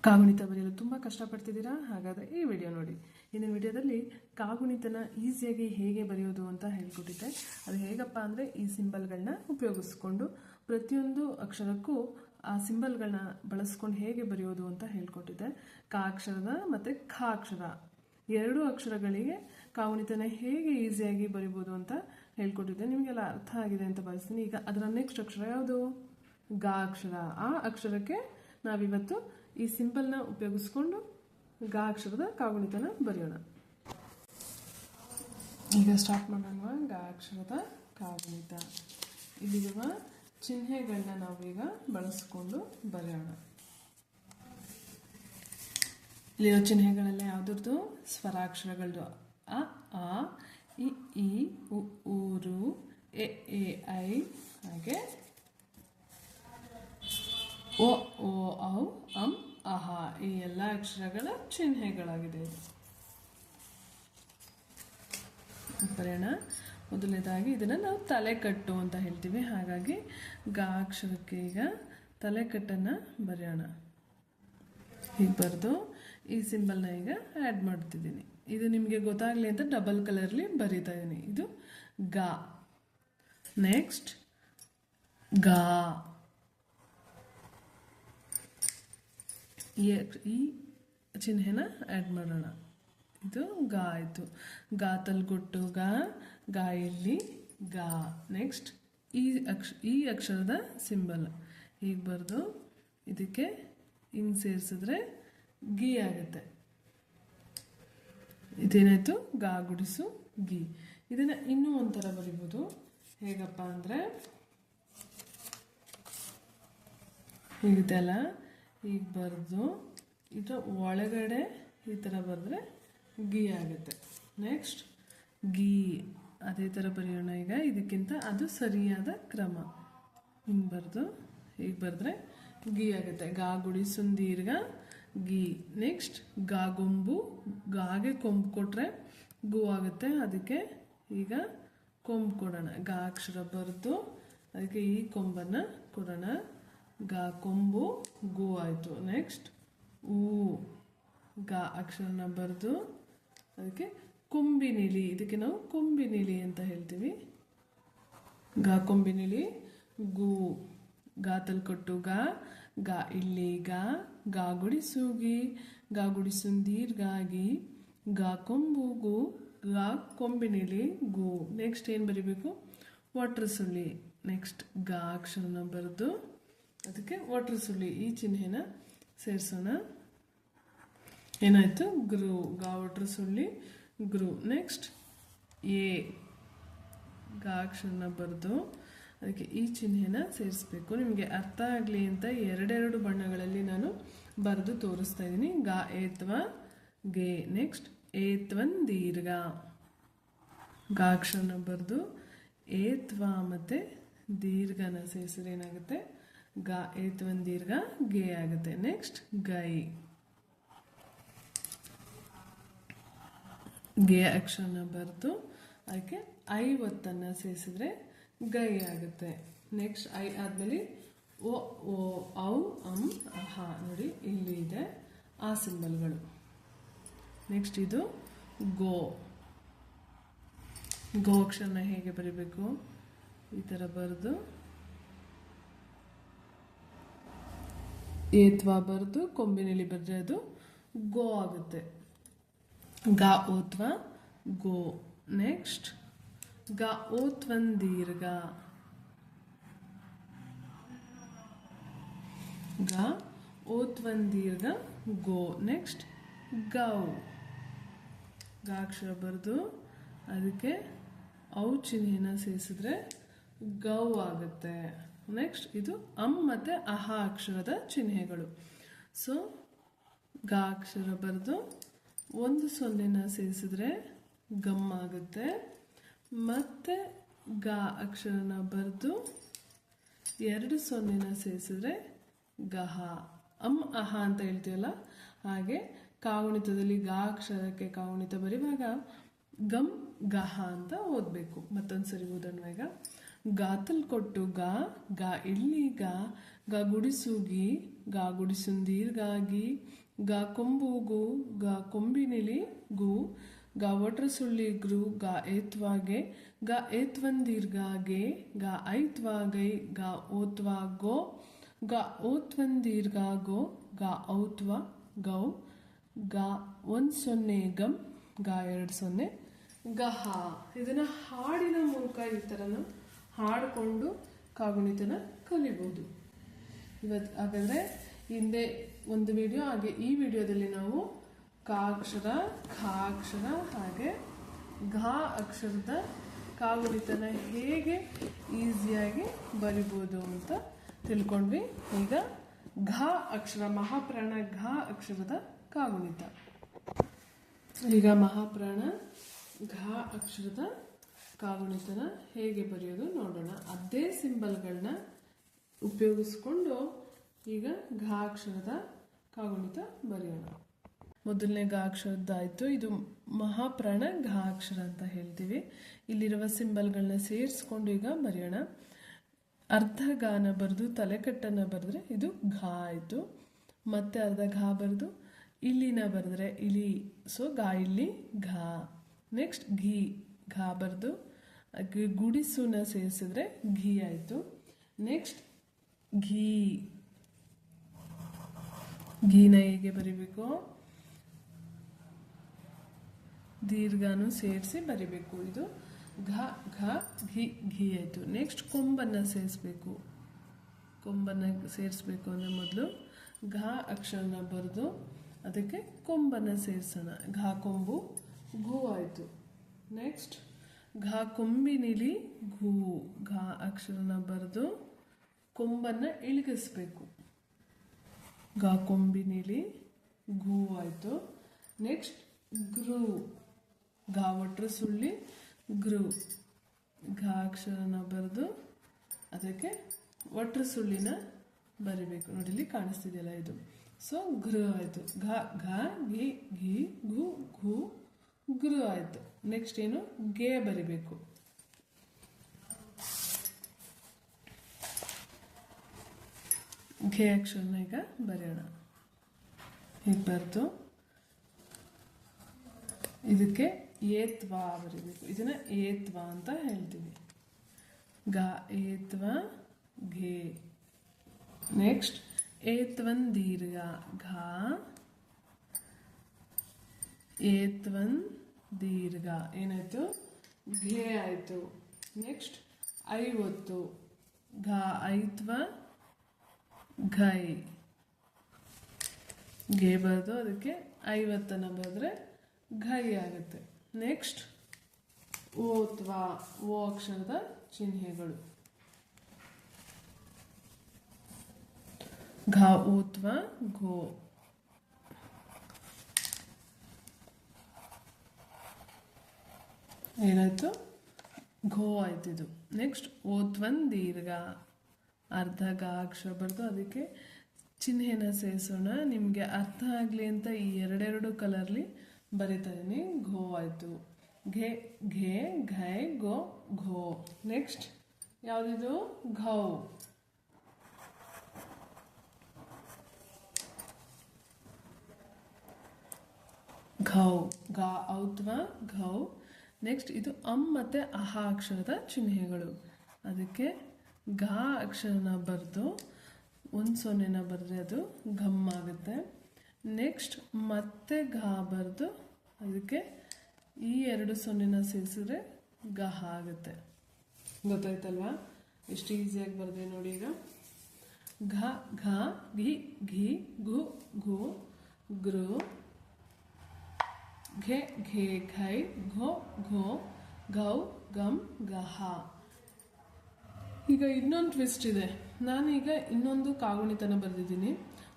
ಕಾಗುಣಿತ ಬರೆಯಲು ತುಂಬ ಕಷ್ಟಪಡ್ತಿದ್ದೀರಾ? ಹಾಗಾದರೆ ಈ ವಿಡಿಯೋ ನೋಡಿ. ಇಂದಿನ ವಿಡಿಯೋದಲ್ಲಿ ಕಾಗುಣಿತನ ಈಸಿಯಾಗಿ ಹೇಗೆ ಬರೆಯೋದು ಅಂತ ಹೇಳ್ಕೊಟ್ಟಿದ್ದೆ. ಅದು ಹೇಗಪ್ಪ ಅಂದರೆ ಈ ಸಿಂಬಲ್ಗಳನ್ನ ಉಪಯೋಗಿಸ್ಕೊಂಡು ಪ್ರತಿಯೊಂದು ಅಕ್ಷರಕ್ಕೂ ಆ ಸಿಂಬಲ್ಗಳನ್ನ ಬಳಸ್ಕೊಂಡು ಹೇಗೆ ಬರೆಯೋದು ಅಂತ ಹೇಳ್ಕೊಟ್ಟಿದ್ದೆ. ಕ ಅಕ್ಷರದ ಮತ್ತು ಖ ಅಕ್ಷರ ಎರಡೂ ಅಕ್ಷರಗಳಿಗೆ ಕಾಗುಣಿತನ ಹೇಗೆ ಈಸಿಯಾಗಿ ಬರಿಬೋದು ಅಂತ ಹೇಳ್ಕೊಟ್ಟಿದ್ದೆ. ನಿಮಗೆಲ್ಲ ಅರ್ಥ ಆಗಿದೆ ಅಂತ ಭಾವಿಸ್ತೀನಿ. ಈಗ ಅದರ ನೆಕ್ಸ್ಟ್ ಅಕ್ಷರ ಯಾವುದು? ಗ ಅಕ್ಷರ. ಆ ಅಕ್ಷರಕ್ಕೆ ನಾವಿವತ್ತು ಈ ಸಿಂಬಲ್ನ ಉಪಯೋಗಿಸ್ಕೊಂಡು ಗ ಅಕ್ಷರದ ಕಾಗುಣಿತನ ಬರೆಯೋಣ. ಈಗ ಸ್ಟಾರ್ಟ್ ಮಾಡೋಣ. ಗ ಅಕ್ಷರದ ಕಾಗುಣಿತ. ಇಲ್ಲಿರುವ ಚಿಹ್ನೆಗಳನ್ನ ನಾವೀಗ ಬಳಸ್ಕೊಂಡು ಬರೆಯೋಣ. ಇಲ್ಲಿರೋ ಚಿಹ್ನೆಗಳೆಲ್ಲ ಯಾವುದ್ರದ್ದು? ಸ್ವರಾಕ್ಷರಗಳದ್ದು. ಅ ಆ ಇ ಈ ಉ ಊರು ಎ ಐ ಹಾಗೆ ಓ ಓ ಔ ಅಂ ಅಹ ಈ ಎಲ್ಲ ಅಕ್ಷರಗಳ ಚಿಹ್ನೆಗಳಾಗಿದೆ. ಬರೆಯೋಣ. ಮೊದಲನೇದಾಗಿ ಇದನ್ನು ನಾವು ತಲೆಕಟ್ಟು ಅಂತ ಹೇಳ್ತೀವಿ. ಹಾಗಾಗಿ ಗ ಅಕ್ಷರಕ್ಕೆ ಈಗ ತಲೆಕಟ್ಟನ್ನು ಬರೆಯೋಣ. ಹೀಗೆ ಬರೆದು ಈ ಸಿಂಬಲ್ನ ಈಗ ಆ್ಯಡ್ ಮಾಡ್ತಿದ್ದೀನಿ. ಇದು ನಿಮಗೆ ಗೊತ್ತಾಗಲಿ ಅಂತ ಡಬಲ್ ಕಲರ್ಲಿ ಬರೀತಾ ಇದ್ದೀನಿ. ಇದು ಗ. ನೆಕ್ಸ್ಟ್ ಗ. ಈ ಚಿಹ್ನೆನ ಆ್ಯಡ್ ಮಾಡೋಣ. ಇದು ಗ ಆಯಿತು. ಗ ತಲ್ಗೊಟ್ಟು ಗ, ಗ ಇಲ್ಲಿ ಗ. ನೆಕ್ಸ್ಟ್ ಈ ಅಕ್ಷರದ ಸಿಂಬಲ್ ಹೀಗೆ ಬರೆದು ಇದಕ್ಕೆ ಹಿಂಗೆ ಸೇರಿಸಿದ್ರೆ ಗಿ ಆಗುತ್ತೆ. ಇದೇನಾಯಿತು? ಗ ಗುಡಿಸು ಗಿ. ಇದನ್ನು ಇನ್ನೂ ಒಂಥರ ಬರಿಬೋದು. ಹೇಗಪ್ಪ ಅಂದರೆ ಹೀಗಿದೆ ಅಲ್ಲ, ಹೀಗೆ ಬರೆದು ಇದರ ಒಳಗಡೆ ಈ ಥರ ಬರೆದ್ರೆ ಗಿ ಆಗುತ್ತೆ. ನೆಕ್ಸ್ಟ್ ಗಿ ಅದೇ ಥರ ಬರೆಯೋಣ. ಈಗ ಇದಕ್ಕಿಂತ ಅದು ಸರಿಯಾದ ಕ್ರಮ. ಹಿಂಗೆ ಬರೆದು ಹೀಗೆ ಬರೆದ್ರೆ ಗಿ ಆಗುತ್ತೆ. ಗ ಗುಡಿಸು ದೀರ್ಘ ಗಿ. ನೆಕ್ಸ್ಟ್ ಗ ಗೊಂಬು. ಗಾಗೆ ಕೊಂಬು ಕೊಟ್ಟರೆ ಗು ಆಗುತ್ತೆ. ಅದಕ್ಕೆ ಈಗ ಕೊಂಬು ಕೊಡೋಣ. ಗ ಅಕ್ಷರ ಬರೆದು ಅದಕ್ಕೆ ಈ ಕೊಂಬನ್ನು ಕೊಡೋಣ. ಗ ಕೊಂಬು ಗು ಆಯಿತು. ನೆಕ್ಸ್ಟ್ ಊ. ಗ ಅಕ್ಷರನ ಬರೆದು ಅದಕ್ಕೆ ಕೊಂಬಿನಿಲಿ. ಇದಕ್ಕೆ ನಾವು ಕೊಂಬಿನಿಲಿ ಅಂತ ಹೇಳ್ತೀವಿ. ಗ ಕೊಂಬಿನಿಲಿ ಗು. ಗ ತಲ್ಕೊಟ್ಟು ಗ, ಗ ಇಲ್ಲಿ ಗ, ಗ ಗುಡಿಸು ಗಿ, ಗ ಗುಡಿಸು ದೀರ್ಘಾಗಿ, ಗ ಕೊಂಬು ಗು, ಗ ಕೊಂಬಿನಿಲಿ ಗು. ನೆಕ್ಸ್ಟ್ ಏನು ಬರಿಬೇಕು? ಒಟ್ರ ಸುಳ್ಳಿ. ನೆಕ್ಸ್ಟ್ ಗ ಅಕ್ಷರನ ಬರೆದು ಅದಕ್ಕೆ ಒಟ್ರ ಸುಳ್ಳಿ ಈ ಚಿಹ್ನೆನ ಸೇರಿಸೋಣ. ಏನಾಯಿತು? ಗ್ರು. ಗ ಒಟ್ರ ಸುಳ್ಳಿ ಗ್ರು. Next A. ಗ ಅಕ್ಷರನ ಬರೆದು ಅದಕ್ಕೆ ಈ ಚಿಹ್ನೆನ ಸೇರಿಸ್ಬೇಕು. ನಿಮಗೆ ಅರ್ಥ ಆಗಲಿ ಅಂತ ಎರಡೆರಡು ಬಣ್ಣಗಳಲ್ಲಿ ನಾನು ಬರೆದು ತೋರಿಸ್ತಾ ಇದ್ದೀನಿ. ಗ ಏತ್ವ ಗೆ. ನೆಕ್ಸ್ಟ್ ಏತ್ವನ್ ದೀರ್ಘ. ಗ ಅಕ್ಷರನ ಬರೆದು ಏತ್ವ ಮತ್ತು ದೀರ್ಘನ ಸೇರಿಸಿದ್ರೆ ಏನಾಗುತ್ತೆ? ಗ ಏತ್ವನ್ ದೀರ್ಘ ಗೆ ಆಗುತ್ತೆ. ನೆಕ್ಸ್ಟ್ ಗೈ. ಗೆ ಅಕ್ಷರನ ಬರೆದು ಅದಕ್ಕೆ ಐ ಒತ್ತನ್ನು ಸೇರಿಸಿದ್ರೆ ಗೈ ಆಗುತ್ತೆ. ನೆಕ್ಸ್ಟ್ ಐ ಆದಮೇಲೆ ಓ ಓ ಔ ಅಂ ಅಹ ನೋಡಿ ಇಲ್ಲಿ ಇದೆ ಆ ಸಿಂಬಲ್ಗಳು. ನೆಕ್ಸ್ಟ್ ಇದು ಗೋ. ಗೋ ಅಕ್ಷರನ ಹೇಗೆ ಬರೀಬೇಕು? ಈ ಥರ ಬರೆದು ಏತ್ವ ಬರೆದು ಕೊಂಬಿನಲ್ಲಿ ಬರೆದ್ರೆ ಅದು ಗೋ ಆಗುತ್ತೆ. ಗ ಓತ್ವ ಗೋ. ನೆಕ್ಸ್ಟ್ ಗ ಓತ್ವನ್ ದೀರ್ಘ. ಗ ಓತ್ವನ್ ದೀರ್ಘ ಗೋ. ನೆಕ್ಸ್ಟ್ ಗೌ. ಗ ಅಕ್ಷರ ಬರೆದು ಅದಕ್ಕೆ ಔ ಚಿಹ್ನೆನ ಸೇರಿಸಿದ್ರೆ ಗೌ ಆಗುತ್ತೆ. ನೆಕ್ಸ್ಟ್ ಇದು ಅಂ ಮತ್ತು ಅಹ ಅಕ್ಷರದ ಚಿಹ್ನೆಗಳು. ಸೊ ಗ ಅಕ್ಷರ ಬರೆದು ಒಂದು ಸೊನ್ನೆನ ಸೇರಿಸಿದ್ರೆ ಗಮ್ ಆಗುತ್ತೆ. ಮತ್ತು ಗ ಅಕ್ಷರನ ಬರೆದು ಎರಡು ಸೊನ್ನೆನ ಸೇರಿಸಿದ್ರೆ ಗಹ. ಅಂ ಅಹ ಅಂತ ಹೇಳ್ತೀವಲ್ಲ, ಹಾಗೆ ಕಾಗುಣಿತದಲ್ಲಿ ಗ ಅಕ್ಷರಕ್ಕೆ ಕಾಗುಣಿತ ಬರೆಯುವಾಗ ಗಮ್ ಗಹ ಅಂತ ಓದಬೇಕು. ಮತ್ತೊಂದು ಸರಿ ಓದೋಣ. ಈಗ ಗಾತಲ್ ಕೊಟ್ಟು ಗಾ ಇಲ್ಲಿ ಗಾ ಗುಡಿಸು ಗಾ ಗುಡಿಸುಂದೀರ್ಗಾಗಿ ಗಾ ಕೊಂಬುಗು ಗಾ ಕೊಂಬಿನಿಲಿ ಗಾ ಒಟ್ರ ಸುಳ್ಳಿ ಗಾ ಏತ್ವಾಗೆ ಗಾ ಏತ್ವಂದೀರ್ಗಾಗೆ ಗಾ ಐತ್ವಾಗೈ ಗಾ ಓತ್ವಾಗೋ ಗಾ ಓತ್ವಂದೀರ್ಗಾಗೋ ಗಾ ಔತ್ವ ಗೌ ಗಾ 1 0 ಗಮ್ ಗಾ 2 0 ಗಹ. ಇದನ್ನ ಹಾಡಿನ ಮೂಲಕ ಈ ಥರನ ಹಾಡಿಕೊಂಡು ಕಾಗುಣಿತನ ಕಲಿಬೋದು. ಹಾಗಾದರೆ ಹಿಂದೆ ಒಂದು ವಿಡಿಯೋ ಹಾಗೆ ಈ ವಿಡಿಯೋದಲ್ಲಿ ನಾವು ಕ ಅಕ್ಷರ, ಖ ಅಕ್ಷರ ಹಾಗೆ ಘ ಅಕ್ಷರದ ಕಾಗುಣಿತನ ಹೇಗೆ ಈಸಿಯಾಗಿ ಬರಿಬೋದು ಅಂತ ತಿಳ್ಕೊಂಡ್ವಿ. ಈಗ ಘ ಅಕ್ಷರ, ಮಹಾಪ್ರಾಣ ಘ ಅಕ್ಷರದ ಕಾಗುಣಿತ. ಈಗ ಮಹಾಪ್ರಾಣ ಘ ಅಕ್ಷರದ ಕಾಗುಣಿತನ ಹೇಗೆ ಬರೆಯೋದು ನೋಡೋಣ. ಅದೇ ಸಿಂಬಲ್ಗಳನ್ನ ಉಪಯೋಗಿಸ್ಕೊಂಡು ಈಗ ಘ ಅಕ್ಷರದ ಕಾಗುಣಿತ ಬರೆಯೋಣ. ಮೊದಲನೇ ಘ ಅಕ್ಷರದ್ದಾಯಿತು. ಇದು ಮಹಾಪ್ರಾಣ ಘ ಅಕ್ಷರ ಅಂತ ಹೇಳ್ತೀವಿ. ಇಲ್ಲಿರುವ ಸಿಂಬಲ್ಗಳನ್ನ ಸೇರಿಸ್ಕೊಂಡು ಈಗ ಬರೆಯೋಣ. ಅರ್ಧ ಘನ ಬರೆದು ತಲೆಕಟ್ಟನ್ನು ಬರೆದ್ರೆ ಇದು ಘ ಆಯಿತು. ಮತ್ತೆ ಅರ್ಧ ಘ ಬರೆದು ಇಲ್ಲಿನ ಬರೆದ್ರೆ ಇಲಿ, ಸೊ ಘ ಇಲ್ಲಿ ಘ. ನೆಕ್ಸ್ಟ್ ಘ ಬರೆದು ಗುಡಿಸುನ ಸೇರಿಸಿದ್ರೆ ಘಿ ಆಯಿತು. ನೆಕ್ಸ್ಟ್ ಘೀನ ಹೇಗೆ ಬರಿಬೇಕು, ದೀರ್ಘನು ಸೇರಿಸಿ ಬರಿಬೇಕು. ಇದು ಘಿ ಆಯಿತು. ನೆಕ್ಸ್ಟ್ ಕೊಂಬನ್ನು ಸೇರಿಸ್ಬೇಕು. ಕೊಂಬನ್ನು ಸೇರಿಸ್ಬೇಕು ಅಂದರೆ ಮೊದಲು ಘ ಅಕ್ಷರನ ಬರೆದು ಅದಕ್ಕೆ ಕೊಂಬನ್ನು ಸೇರಿಸೋಣ. ಘ ಕೊಂಬು ಘೂ ಆಯಿತು. ನೆಕ್ಸ್ಟ್ ಘ ಕೊಂಬಿನಿಲಿ ಘ ಅಕ್ಷರನ ಬರೆದು ಕೊಂಬನ್ನು ಇಳಿಗಿಸ್ಬೇಕು. ಘ ಕೊಂಬಿನಿಲಿ ಘೂ ಆಯಿತು. ನೆಕ್ಸ್ಟ್ ಘ ಒಟ್ರ ಸುಳ್ಳಿ ಘ ಅಕ್ಷರನ ಬರೆದು ಅದಕ್ಕೆ ಒಟ್ರ ಸುಳ್ಳಿನ ಬರಿಬೇಕು. ನೋಡಿ ಇಲ್ಲಿ ಕಾಣಿಸ್ತಿದೆಯಲ್ಲ ಇದು. ಸೊ ಆಯಿತು. ಘ ಘಿ ಘು ಘೂ ಆಯಿತು. ನೆಕ್ಸ್ಟ್ ಏನು ಗೆ ಬರಿಬೇಕು. ಘೆ ಅಕ್ಷರನ ಈಗ ಬರೆಯೋಣ. ಹೀಗೆ ಬರೆದು ಇದಕ್ಕೆ ಏತ್ವ ಬರಿಬೇಕು. ಇದನ್ನ ಏತ್ವ ಅಂತ ಹೇಳ್ತೀವಿ. ಗ ಏತ್ವ ಘೆ. ನೆಕ್ಸ್ಟ್ ಏತ್ವನ್ ದೀರ್ಘ ಘ ಏತ್ವನ್ ದೀರ್ಘ ಏನಾಯ್ತು, ಘೆ ಆಯಿತು. ನೆಕ್ಸ್ಟ್ ಐವತ್ತು ಘ ಐತ್ವ ಘೈ ಘೆ ಬರೆದು ಅದಕ್ಕೆ 50 ಬರೆದ್ರೆ ಘೈ ಆಗುತ್ತೆ. ನೆಕ್ಸ್ಟ್ ಓತ್ವ ಓ ಅಕ್ಷರದ ಚಿಹ್ನೆಗಳು. ಘ ಓತ್ವ ಘೋ. ಏನಾಯ್ತು, ಘೋ ಆಯ್ತು ಇದು. ನೆಕ್ಸ್ಟ್ ಓತ್ವನ್ ದೀರ್ಘ ಅರ್ಧ ಘ ಅಕ್ಷರ ಬರೆದು ಅದಕ್ಕೆ ಚಿಹ್ನೆನ ಸೇರಿಸೋಣ. ನಿಮಗೆ ಅರ್ಥ ಆಗಲಿ ಅಂತ ಈ ಎರಡೆರಡು ಕಲರ್ಲಿ ಬರಿತಾ ಇದೀನಿ. ಘೋ ಆಯಿತು. ಘೆ ಘೆ ಘೈ ಗೋ ಘೋ. ನೆಕ್ಸ್ಟ್ ಯಾವುದಿದು, ಘೌ. ಘೌ ಗ ಔತ್ವ ಘೌ. ನೆಕ್ಸ್ಟ್ ಇದು ಮತ್ತು ಅಹ ಅಕ್ಷರದ ಚಿಹ್ನೆಗಳು. ಅದಕ್ಕೆ ಘ ಅಕ್ಷರನ ಬರೆದು 1 0 ಬರೆದ್ರೆ ಅದು ಘಮ್ ಆಗುತ್ತೆ. ನೆಕ್ಸ್ಟ್ ಮತ್ತೆ ಘ ಬರೆದು ಅದಕ್ಕೆ ಈ 2 0 ಸೇರಿಸಿದ್ರೆ ಗಹ ಆಗುತ್ತೆ. ಗೊತ್ತಾಯ್ತಲ್ವಾ, ಎಷ್ಟು ಈಸಿಯಾಗಿ ಬರೆದೆ ನೋಡಿ. ಈಗ ಘ ಘ ಘಿ ಘಿ ಘು ಘು ಗೃ ಘೆ ಘೆ ಘೈ ಘೋ ಘೋ ಘೌ ಗಮ್ ಗಹ. ಈಗ ಇನ್ನೊಂದು ಟ್ವಿಸ್ಟ್ ಇದೆ. ನಾನೀಗ ಇನ್ನೊಂದು ಕಾಗುಣಿತನ ಬರೆದಿದ್ದೀನಿ.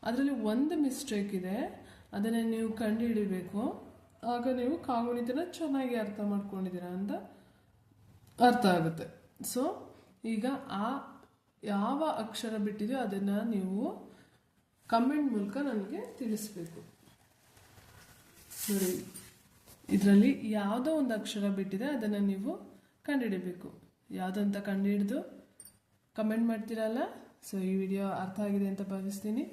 ಅದರಲ್ಲಿ ಒಂದು ಮಿಸ್ಟೇಕ್ ಇದೆ. ಅದನ್ನು ನೀವು ಕಂಡುಹಿಡಿಬೇಕು. ಆಗ ನೀವು ಕಾಗುಣಿತನ ಚೆನ್ನಾಗಿ ಅರ್ಥ ಮಾಡ್ಕೊಂಡಿದ್ದೀರಾ ಅಂತ ಅರ್ಥ ಆಗುತ್ತೆ. ಸೊ ಈಗ ಆ ಯಾವ ಅಕ್ಷರ ಬಿಟ್ಟಿದೆಯೋ ಅದನ್ನು ನೀವು ಕಮೆಂಟ್ ಮೂಲಕ ನನಗೆ ತಿಳಿಸ್ಬೇಕು. ನೋಡಿ, ಇದರಲ್ಲಿ ಯಾವುದೋ ಒಂದು ಅಕ್ಷರ ಬಿಟ್ಟಿದೆ, ಅದನ್ನು ನೀವು ಕಂಡುಹಿಡಿಬೇಕು. ಯಾವುದಂತ ಕಂಡುಹಿಡಿದು ಕಮೆಂಟ್ ಮಾಡ್ತೀರಲ್ಲ. ಸೊ ಈ ವಿಡಿಯೋ ಅರ್ಥ ಆಗಿದೆ ಅಂತ ಭಾವಿಸ್ತೀನಿ.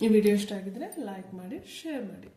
ಈ ವಿಡಿಯೋ ಇಷ್ಟ ಆಗಿದ್ರೆ ಲೈಕ್ ಮಾಡಿ, ಶೇರ್ ಮಾಡಿ.